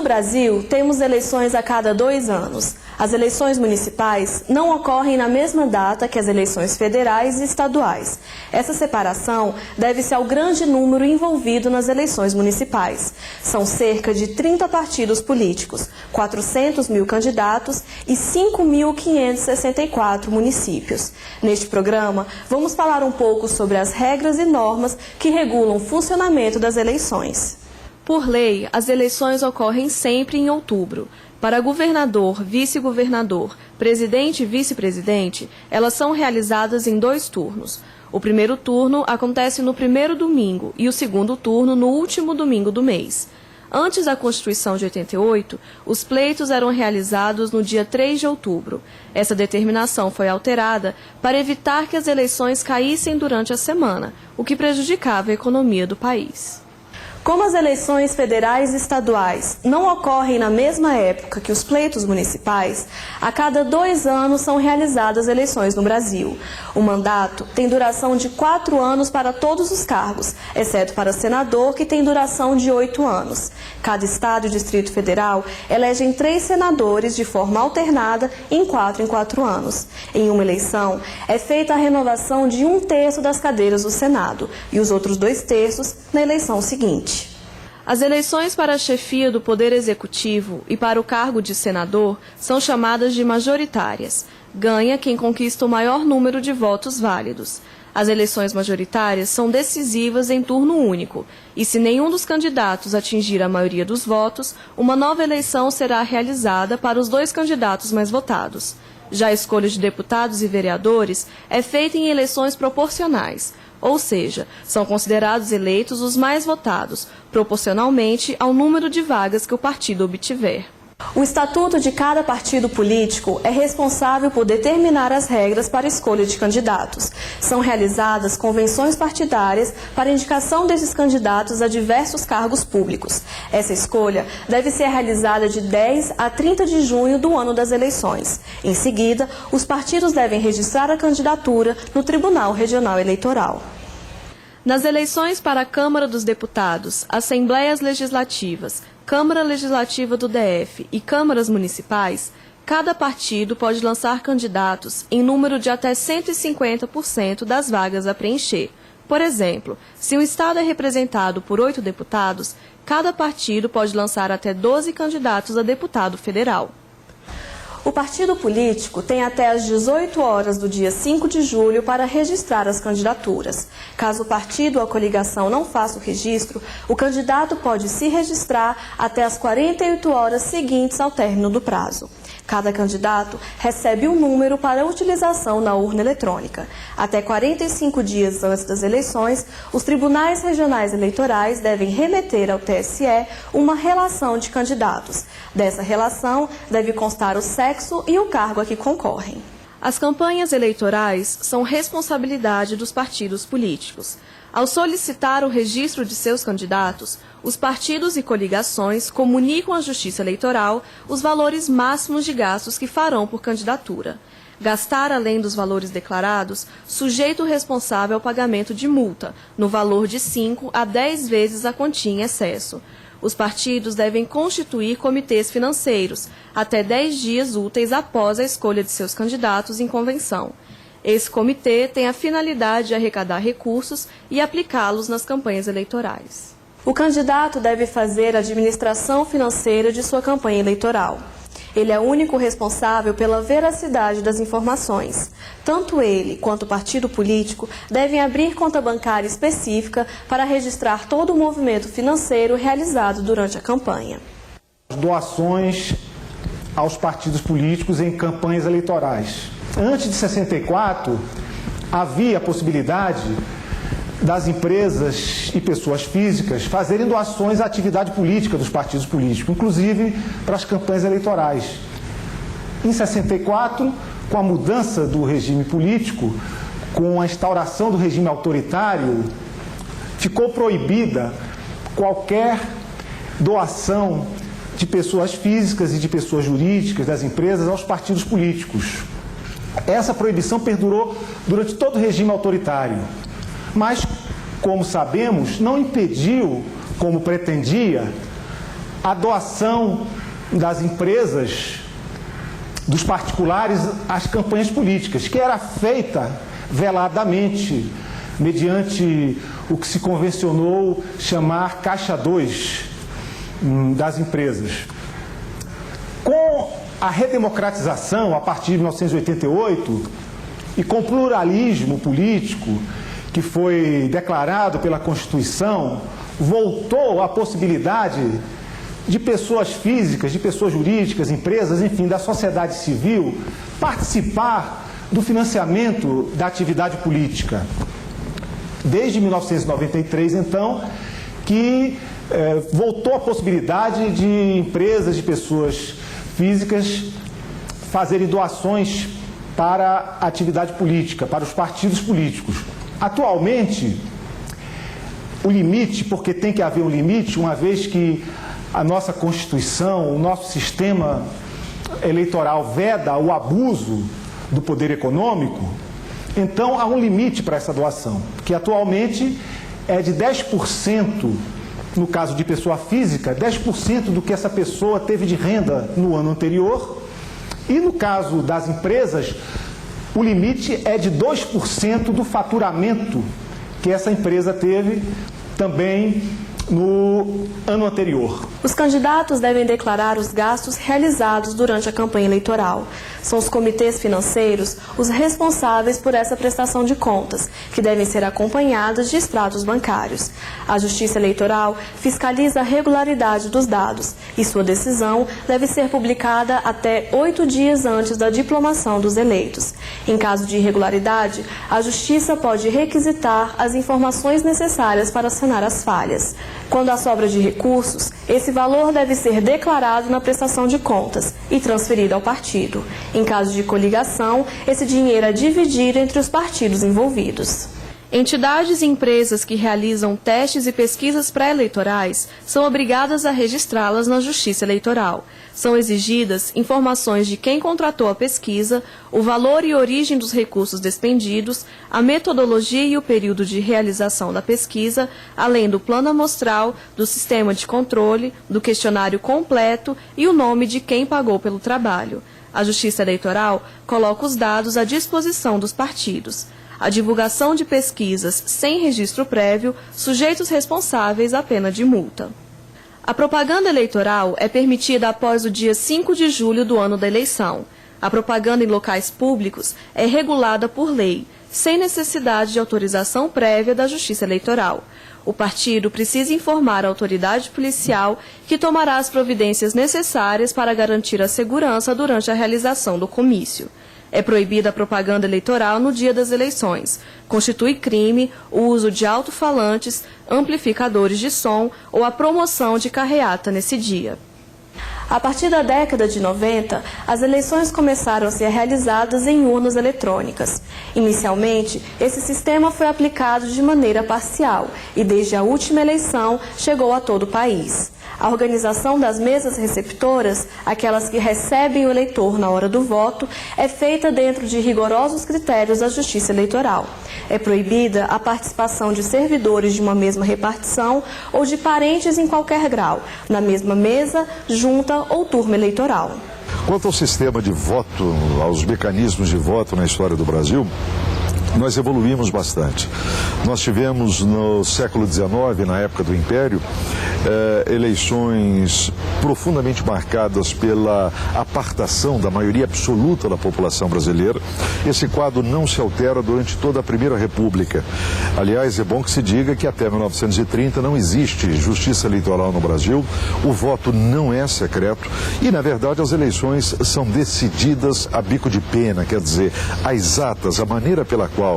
Brasil, temos eleições a cada 2 anos. As eleições municipais não ocorrem na mesma data que as eleições federais e estaduais. Essa separação deve-se ao grande número envolvido nas eleições municipais. São cerca de 30 partidos políticos, 400 mil candidatos e 5.564 municípios. Neste programa, vamos falar um pouco sobre as regras e normas que regulam o funcionamento das eleições. Por lei, as eleições ocorrem sempre em outubro. Para governador, vice-governador, presidente e vice-presidente, elas são realizadas em 2 turnos. O primeiro turno acontece no primeiro domingo e o segundo turno no último domingo do mês. Antes da Constituição de 88, os pleitos eram realizados no dia 3 de outubro. Essa determinação foi alterada para evitar que as eleições caíssem durante a semana, o que prejudicava a economia do país. Como as eleições federais e estaduais não ocorrem na mesma época que os pleitos municipais, a cada 2 anos são realizadas eleições no Brasil. O mandato tem duração de 4 anos para todos os cargos, exceto para senador, que tem duração de 8 anos. Cada estado e distrito federal elegem 3 senadores de forma alternada em 4 anos. Em uma eleição, é feita a renovação de 1/3 das cadeiras do Senado e os outros 2/3 na eleição seguinte. As eleições para a chefia do Poder Executivo e para o cargo de senador são chamadas de majoritárias. Ganha quem conquista o maior número de votos válidos. As eleições majoritárias são decisivas em turno único, e se nenhum dos candidatos atingir a maioria dos votos, uma nova eleição será realizada para os 2 candidatos mais votados. Já a escolha de deputados e vereadores é feita em eleições proporcionais, ou seja, são considerados eleitos os mais votados, proporcionalmente ao número de vagas que o partido obtiver. O estatuto de cada partido político é responsável por determinar as regras para a escolha de candidatos. São realizadas convenções partidárias para indicação desses candidatos a diversos cargos públicos. Essa escolha deve ser realizada de 10 a 30 de junho do ano das eleições. Em seguida, os partidos devem registrar a candidatura no Tribunal Regional Eleitoral. Nas eleições para a Câmara dos Deputados, Assembleias Legislativas, Câmara Legislativa do DF e câmaras municipais, cada partido pode lançar candidatos em número de até 150% das vagas a preencher. Por exemplo, se o estado é representado por 8 deputados, cada partido pode lançar até 12 candidatos a deputado federal. O partido político tem até às 18 horas do dia 5 de julho para registrar as candidaturas. Caso o partido ou a coligação não faça o registro, o candidato pode se registrar até às 48 horas seguintes ao término do prazo. Cada candidato recebe um número para utilização na urna eletrônica. Até 45 dias antes das eleições, os tribunais regionais eleitorais devem remeter ao TSE uma relação de candidatos. Dessa relação deve constar o sexo e o cargo a que concorrem. As campanhas eleitorais são responsabilidade dos partidos políticos. Ao solicitar o registro de seus candidatos, os partidos e coligações comunicam à Justiça Eleitoral os valores máximos de gastos que farão por candidatura. Gastar além dos valores declarados sujeita o responsável ao pagamento de multa, no valor de 5 a 10 vezes a quantia em excesso. Os partidos devem constituir comitês financeiros até 10 dias úteis após a escolha de seus candidatos em convenção. Esse comitê tem a finalidade de arrecadar recursos e aplicá-los nas campanhas eleitorais. O candidato deve fazer a administração financeira de sua campanha eleitoral. Ele é o único responsável pela veracidade das informações. Tanto ele quanto o partido político devem abrir conta bancária específica para registrar todo o movimento financeiro realizado durante a campanha. Doações aos partidos políticos em campanhas eleitorais. Antes de 64, havia a possibilidade das empresas e pessoas físicas fazerem doações à atividade política dos partidos políticos, inclusive para as campanhas eleitorais. Em 64, com a mudança do regime político, com a instauração do regime autoritário, ficou proibida qualquer doação de pessoas físicas e de pessoas jurídicas das empresas aos partidos políticos. Essa proibição perdurou durante todo o regime autoritário, mas, como sabemos, não impediu, como pretendia, a doação das empresas, dos particulares, às campanhas políticas, que era feita veladamente, mediante o que se convencionou chamar Caixa 2 das empresas. Com a redemocratização, a partir de 1988, e com o pluralismo político que foi declarado pela Constituição, voltou a possibilidade de pessoas físicas, de pessoas jurídicas, empresas, enfim, da sociedade civil, participar do financiamento da atividade política. Desde 1993, então, que voltou a possibilidade de empresas, de pessoas físicas fazerem doações para a atividade política, para os partidos políticos. Atualmente, o limite, porque tem que haver um limite, uma vez que a nossa Constituição, o nosso sistema eleitoral veda o abuso do poder econômico, então há um limite para essa doação, que atualmente é de 10%, no caso de pessoa física, 10% do que essa pessoa teve de renda no ano anterior, e no caso das empresas, o limite é de 2% do faturamento que essa empresa teve também no ano anterior. Os candidatos devem declarar os gastos realizados durante a campanha eleitoral. São os comitês financeiros os responsáveis por essa prestação de contas, que devem ser acompanhadas de extratos bancários. A Justiça Eleitoral fiscaliza a regularidade dos dados e sua decisão deve ser publicada até 8 dias antes da diplomação dos eleitos. Em caso de irregularidade, a Justiça pode requisitar as informações necessárias para sanar as falhas. Quando há sobra de recursos, esse valor deve ser declarado na prestação de contas e transferido ao partido. Em caso de coligação, esse dinheiro é dividido entre os partidos envolvidos. Entidades e empresas que realizam testes e pesquisas pré-eleitorais são obrigadas a registrá-las na Justiça Eleitoral. São exigidas informações de quem contratou a pesquisa, o valor e origem dos recursos despendidos, a metodologia e o período de realização da pesquisa, além do plano amostral, do sistema de controle, do questionário completo e o nome de quem pagou pelo trabalho. A Justiça Eleitoral coloca os dados à disposição dos partidos. A divulgação de pesquisas sem registro prévio sujeita os responsáveis à pena de multa. A propaganda eleitoral é permitida após o dia 5 de julho do ano da eleição. A propaganda em locais públicos é regulada por lei, sem necessidade de autorização prévia da Justiça Eleitoral. O partido precisa informar a autoridade policial que tomará as providências necessárias para garantir a segurança durante a realização do comício. É proibida a propaganda eleitoral no dia das eleições. Constitui crime o uso de alto-falantes, amplificadores de som ou a promoção de carreata nesse dia. A partir da década de 90, as eleições começaram a ser realizadas em urnas eletrônicas. Inicialmente, esse sistema foi aplicado de maneira parcial e, desde a última eleição, chegou a todo o país. A organização das mesas receptoras, aquelas que recebem o eleitor na hora do voto, é feita dentro de rigorosos critérios da Justiça Eleitoral. É proibida a participação de servidores de uma mesma repartição ou de parentes em qualquer grau, na mesma mesa, junta ou turma eleitoral. Quanto ao sistema de voto, aos mecanismos de voto na história do Brasil, nós evoluímos bastante. Nós tivemos no século XIX, na época do Império, eleições profundamente marcadas pela apartação da maioria absoluta da população brasileira. Esse quadro não se altera durante toda a Primeira República. Aliás, é bom que se diga que até 1930 não existe justiça eleitoral no Brasil, o voto não é secreto e, na verdade, as eleições são decididas a bico de pena, quer dizer, as atas, a maneira pela qual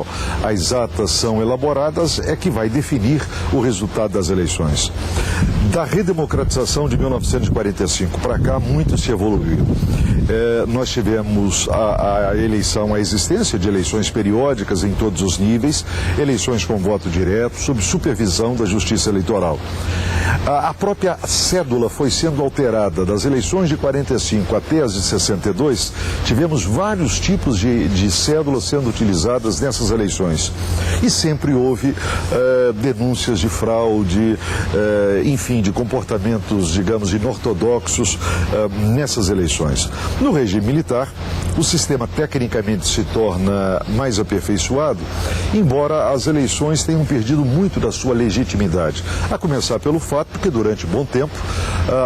as atas são elaboradas é que vai definir o resultado das eleições. Da redemocratização de 1945 para cá, muito se evoluiu. Nós tivemos a eleição, a existência de eleições periódicas em todos os níveis, eleições com voto direto, sob supervisão da Justiça Eleitoral. A própria cédula foi sendo alterada das eleições de 45 até as de 62, tivemos vários tipos de cédulas sendo utilizadas nessas eleições. E sempre houve denúncias de fraude, enfim, enfim, de comportamentos, digamos, inortodoxos nessas eleições. No regime militar, o sistema tecnicamente se torna mais aperfeiçoado, embora as eleições tenham perdido muito da sua legitimidade. A começar pelo fato que durante bom tempo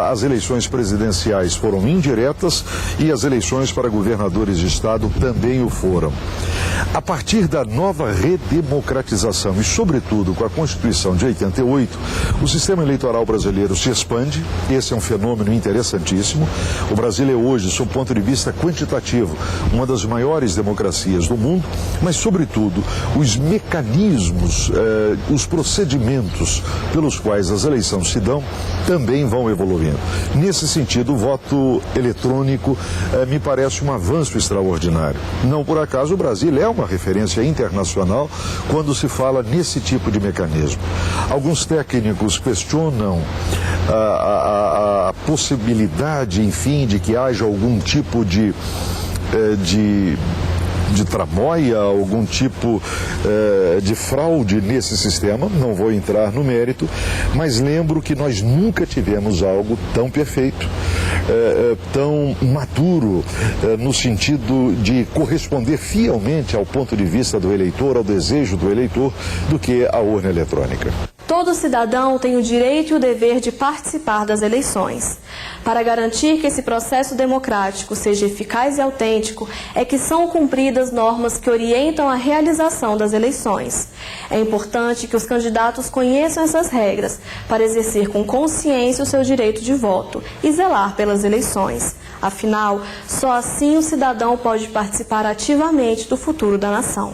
as eleições presidenciais foram indiretas e as eleições para governadores de estado também o foram. A partir da nova redemocratização e, sobretudo, com a Constituição de 88, o sistema eleitoral brasileiro se expande. Esse é um fenômeno interessantíssimo. O Brasil é hoje, sob o ponto de vista quantitativo, uma das maiores democracias do mundo, mas, sobretudo, os mecanismos, os procedimentos pelos quais as eleições se dão também vão evoluindo. Nesse sentido, o voto eletrônico me parece um avanço extraordinário. Não por acaso o Brasil é uma referência internacional quando se fala nesse tipo de mecanismo. Alguns técnicos questionam a possibilidade, enfim, de que haja algum tipo de tramóia, algum tipo de fraude nesse sistema. Não vou entrar no mérito, mas lembro que nós nunca tivemos algo tão perfeito, tão maduro, no sentido de corresponder fielmente ao ponto de vista do eleitor, ao desejo do eleitor, do que a urna eletrônica. Todo cidadão tem o direito e o dever de participar das eleições. Para garantir que esse processo democrático seja eficaz e autêntico, é que são cumpridas normas que orientam a realização das eleições. É importante que os candidatos conheçam essas regras para exercer com consciência o seu direito de voto e zelar pelas eleições. Afinal, só assim o cidadão pode participar ativamente do futuro da nação.